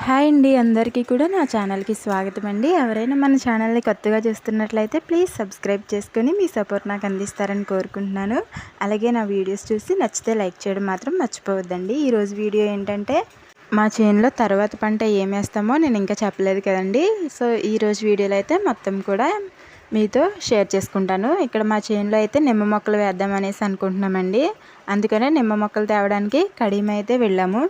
Hi అండి, అందరికీ కూడా నా ఛానల్కి స్వాగతం అండి. ఎవరైనా మన ఛానల్ని కొత్తగా చూస్తున్నట్లయితే ప్లీజ్ సబ్స్క్రైబ్ చేసుకొని మీ సపోర్ట్ నాకు అందిస్తారని కోరుకుంటున్నాను. అలాగే నా వీడియోస్ చూసి నచ్చితే లైక్ చేయడం మాత్రం మర్చిపోవద్దండి. ఈరోజు వీడియో ఏంటంటే మా చేనులో తర్వాత పంట ఏం వేస్తామో నేను ఇంకా చెప్పలేదు కదండి. సో ఈరోజు వీడియోలో అయితే మొత్తం కూడా మీతో షేర్ చేసుకుంటాను. ఇక్కడ మా చేనులో అయితే నిమ్మ మొక్కలు వేద్దాం అనేసి అనుకుంటున్నామండి. అందుకనే నిమ్మ మొక్కలు తేవడానికి కడియం అయితే వెళ్ళాము.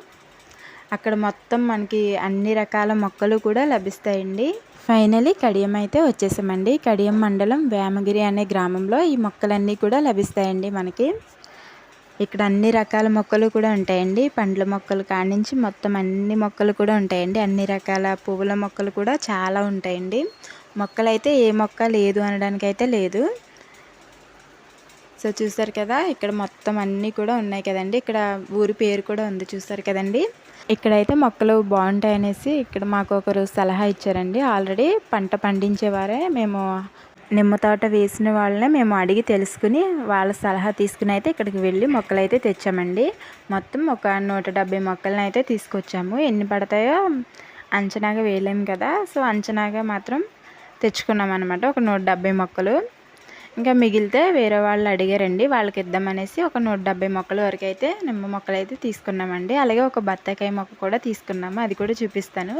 అక్కడ మొత్తం మనకి అన్ని రకాల మొక్కలు కూడా లభిస్తాయండి. ఫైనలీ కడియం అయితే వచ్చేసామండి. కడియం మండలం వేమగిరి అనే గ్రామంలో ఈ మొక్కలన్నీ కూడా లభిస్తాయండి మనకి. ఇక్కడ అన్ని రకాల మొక్కలు కూడా ఉంటాయండి. పండ్ల మొక్కలు కానించి మొత్తం అన్ని మొక్కలు కూడా ఉంటాయండి. అన్ని రకాల పువ్వుల మొక్కలు కూడా చాలా ఉంటాయండి. మొక్కలైతే ఏ మొక్క లేదు అనడానికి అయితే లేదు. సో చూసారు కదా, ఇక్కడ మొత్తం అన్నీ కూడా ఉన్నాయి కదండి. ఇక్కడ ఊరి పేరు కూడా ఉంది, చూసారు కదండి. ఇక్కడైతే మొక్కలు బాగుంటాయి అనేసి ఇక్కడ మాకు ఒకరు సలహా ఇచ్చారండి. ఆల్రెడీ పంట పండించేవారే, మేము నిమ్మ తోట వేసిన వాళ్ళనే మేము అడిగి తెలుసుకుని వాళ్ళ సలహా తీసుకుని అయితే ఇక్కడికి వెళ్ళి మొక్కలు అయితే తెచ్చామండి. మొత్తం ఒక 170 మొక్కలను అయితే తీసుకొచ్చాము. ఎన్ని పడతాయో అంచనాగా వేయలేము కదా, సో అంచనాగా మాత్రం తెచ్చుకున్నాం అనమాట. ఒక 170 మొక్కలు. ఇంకా మిగిలితే వేరే వాళ్ళు అడిగారండి, వాళ్ళకి ఇద్దామనేసి ఒక 170 మొక్కల వరకు అయితే నిమ్మ మొక్కలు అయితే తీసుకున్నామండి. అలాగే ఒక బత్తాకాయ మొక్క కూడా తీసుకున్నాము, అది కూడా చూపిస్తాను.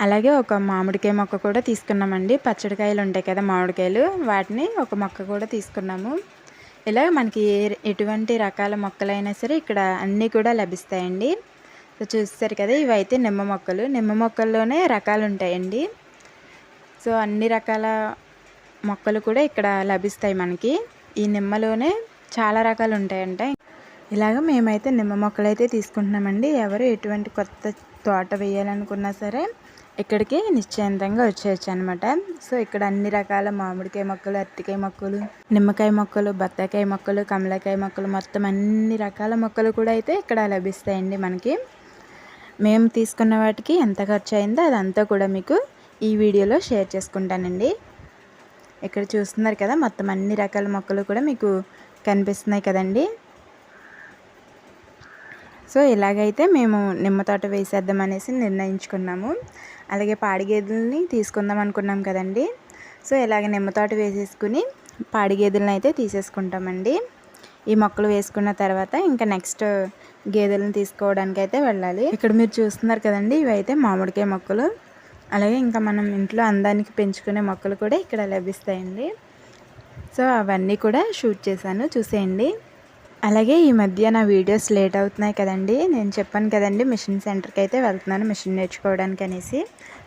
అలాగే ఒక మామిడికాయ మొక్క కూడా తీసుకున్నామండి. పచ్చడికాయలు ఉంటాయి కదా మామిడికాయలు, వాటిని ఒక మొక్క కూడా తీసుకున్నాము. ఇలా మనకి ఎటువంటి రకాల మొక్కలైనా సరే ఇక్కడ అన్నీ కూడా లభిస్తాయండి. సో చూస్తారు కదా, ఇవైతే నిమ్మ మొక్కలు. నిమ్మ మొక్కల్లోనే రకాలు ఉంటాయండి. సో అన్ని రకాల మొక్కలు కూడా ఇక్కడ లభిస్తాయి మనకి. ఈ నిమ్మలోనే చాలా రకాలు ఉంటాయంట. ఇలాగ మేమైతే నిమ్మ మొక్కలు అయితే తీసుకుంటున్నామండి. ఎవరు ఎటువంటి కొత్త తోట వేయాలనుకున్నా సరే ఇక్కడికి నిశ్చయంతంగా వచ్చేయచ్చు అనమాట. సో ఇక్కడ అన్ని రకాల మామిడికాయ మొక్కలు, అరటికాయ మొక్కలు, నిమ్మకాయ మొక్కలు, బత్తాకాయ మొక్కలు, కమలాకాయ మొక్కలు, మొత్తం అన్ని రకాల మొక్కలు కూడా అయితే ఇక్కడ లభిస్తాయండి మనకి. మేము తీసుకున్న వాటికి ఎంత ఖర్చు అయిందో అదంతా కూడా మీకు ఈ వీడియోలో షేర్ చేసుకుంటానండి. ఇక్కడ చూస్తున్నారు కదా, మొత్తం అన్ని రకాల మొక్కలు కూడా మీకు కనిపిస్తున్నాయి కదండి. సో ఇలాగైతే మేము నిమ్మ తోట వేసేద్దాం అనేసి నిర్ణయించుకున్నాము. అలాగే పాడి గేదెలని తీసుకుందాం అనుకున్నాం కదండి. సో ఇలాగ నిమ్మ తోట వేసేసుకుని పాడి గేదెలను అయితే తీసేసుకుంటామండి. ఈ మొక్కలు వేసుకున్న తర్వాత ఇంకా నెక్స్ట్ గేదెలను తీసుకోవడానికి అయితే వెళ్ళాలి. ఇక్కడ మీరు చూస్తున్నారు కదండి, ఇవైతే మామిడికాయ మొక్కలు. అలాగే ఇంకా మనం ఇంట్లో అందానికి పెంచుకునే మొక్కలు కూడా ఇక్కడ లభిస్తాయండి. సో అవన్నీ కూడా షూట్ చేశాను, చూసేయండి. అలాగే ఈ మధ్య నా వీడియోస్ లేట్ అవుతున్నాయి కదండి. నేను చెప్పాను కదండి, మిషన్ సెంటర్కి అయితే వెళ్తున్నాను మిషన్ నేర్చుకోవడానికి అనేసి.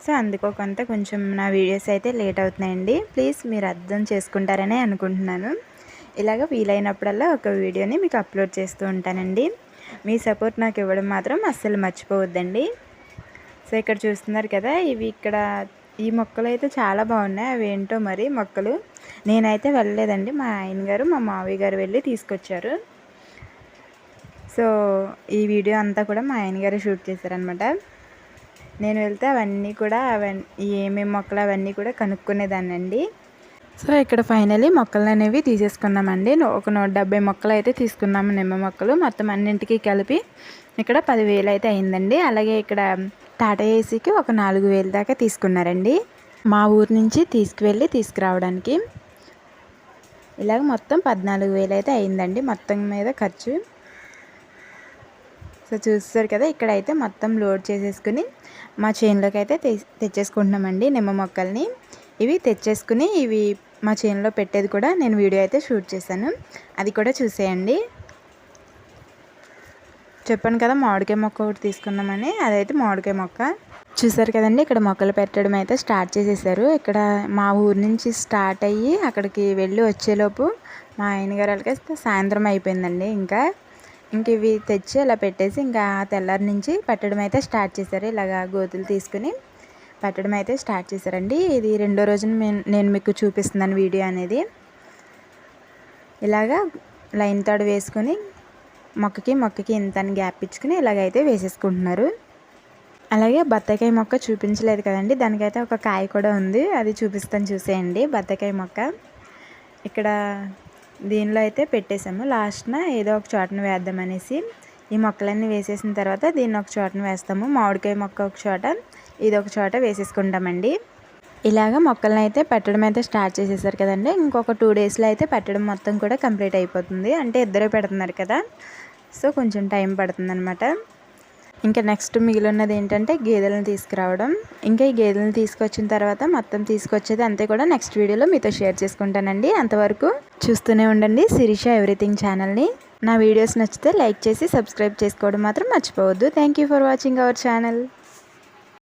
సో అందుకో కొంచెం నా వీడియోస్ అయితే లేట్ అవుతున్నాయండి. ప్లీజ్ మీరు అర్థం చేసుకుంటారని అనుకుంటున్నాను. ఇలాగ వీలైనప్పుడల్లా ఒక వీడియోని మీకు అప్లోడ్ చేస్తూ ఉంటానండి. మీ సపోర్ట్ నాకు ఇవ్వడం మాత్రం అస్సలు మర్చిపోవద్దండి. సో ఇక్కడ చూస్తున్నారు కదా, ఇవి ఇక్కడ ఈ మొక్కలు అయితే చాలా బాగున్నాయి. అవి ఏంటో మరి మొక్కలు నేనైతే వెళ్ళలేదండి, మా ఆయన గారు మా మావయ్య గారు వెళ్ళి తీసుకొచ్చారు. సో ఈ వీడియో అంతా కూడా మా ఆయన గారు షూట్ చేశారనమాట. నేను వెళ్తే అవన్నీ కూడా ఏమేమి మొక్కలు అవన్నీ కూడా కనుక్కునేదాన్ని అండి. సో ఇక్కడ ఫైనలీ మొక్కలు అనేవి తీసేసుకున్నామండి. ఒక 170 మొక్కలు అయితే తీసుకున్నాము, నిమ్మ మొక్కలు. మొత్తం అన్నింటికి కలిపి ఇక్కడ 10,000 అయితే అయిందండి. అలాగే ఇక్కడ టాటా ఏసీకి ఒక 4,000 దాకా తీసుకున్నారండి, మా ఊరు నుంచి తీసుకువెళ్ళి తీసుకురావడానికి. ఇలాగ మొత్తం 14,000 అయితే అయిందండి మొత్తం మీద ఖర్చు. సో చూస్తారు కదా, ఇక్కడైతే మొత్తం లోడ్ చేసేసుకుని మా చేనులోకి అయితే తెచ్చేసుకుంటున్నామండి నిమ్మ మొక్కల్ని. ఇవి తెచ్చేసుకుని ఇవి మా చేనులో పెట్టేది కూడా నేను వీడియో అయితే షూట్ చేశాను, అది కూడా చూసేయండి. చెప్పాను కదా మామిడికాయ మొక్క ఒకటి తీసుకున్నామని, అదైతే మామిడికాయ మొక్క. చూసారు కదండి, ఇక్కడ మొక్కలు పెట్టడం అయితే స్టార్ట్ చేసేసారు. ఇక్కడ మా ఊరు నుంచి స్టార్ట్ అయ్యి అక్కడికి వెళ్ళి వచ్చేలోపు మా ఆయన గారు వాళ్ళకి సాయంత్రం అయిపోయిందండి. ఇంకా ఇవి తెచ్చి ఇలా పెట్టేసి ఇంకా తెల్లారి నుంచి పెట్టడం అయితే స్టార్ట్ చేశారు. ఇలాగా గోతులు తీసుకుని పెట్టడం అయితే స్టార్ట్ చేశారండి. ఇది రెండో రోజున నేను మీకు చూపిస్తున్నాను వీడియో అనేది. ఇలాగా లైన్ తాడు వేసుకొని మొక్కకి ఇంత గ్యాప్ ఇచ్చుకుని ఇలాగైతే వేసేసుకుంటున్నారు. అలాగే బత్తాకాయ మొక్క చూపించలేదు కదండి, దానికైతే ఒక కాయ కూడా ఉంది, అది చూపిస్తాను చూసేయండి. బత్తాకాయ మొక్క ఇక్కడ దీనిలో అయితే పెట్టేసాము. లాస్ట్న ఏదో ఒక చోటను వేద్దామనేసి ఈ మొక్కలన్నీ వేసేసిన తర్వాత దీన్ని ఒక చోటన వేస్తాము. మామిడికాయ మొక్క ఒక చోట, ఇది ఒక చోట వేసేసుకుంటామండి. ఇలాగ మొక్కలను అయితే పెట్టడం అయితే స్టార్ట్ చేసేసారు కదండి. ఇంకొక 2 డేస్లో అయితే పెట్టడం మొత్తం కూడా కంప్లీట్ అయిపోతుంది. అంటే ఇద్దరే పెడుతున్నారు కదా, సో కొంచెం టైం పడుతుంది అనమాట. ఇంకా నెక్స్ట్ మిగిలినది ఏంటంటే గేదెలను తీసుకురావడం. ఇంకా ఈ గేదెలను తీసుకొచ్చిన తర్వాత మొత్తం తీసుకొచ్చేది అంతే కూడా నెక్స్ట్ వీడియోలో మీతో షేర్ చేసుకుంటానండి. అంతవరకు చూస్తూనే ఉండండి శిరీష ఎవ్రీథింగ్ ఛానల్ని. నా వీడియోస్ నచ్చితే లైక్ చేసి సబ్స్క్రైబ్ చేసుకోవడం మాత్రం మర్చిపోవద్దు. Thank you for watching our channel.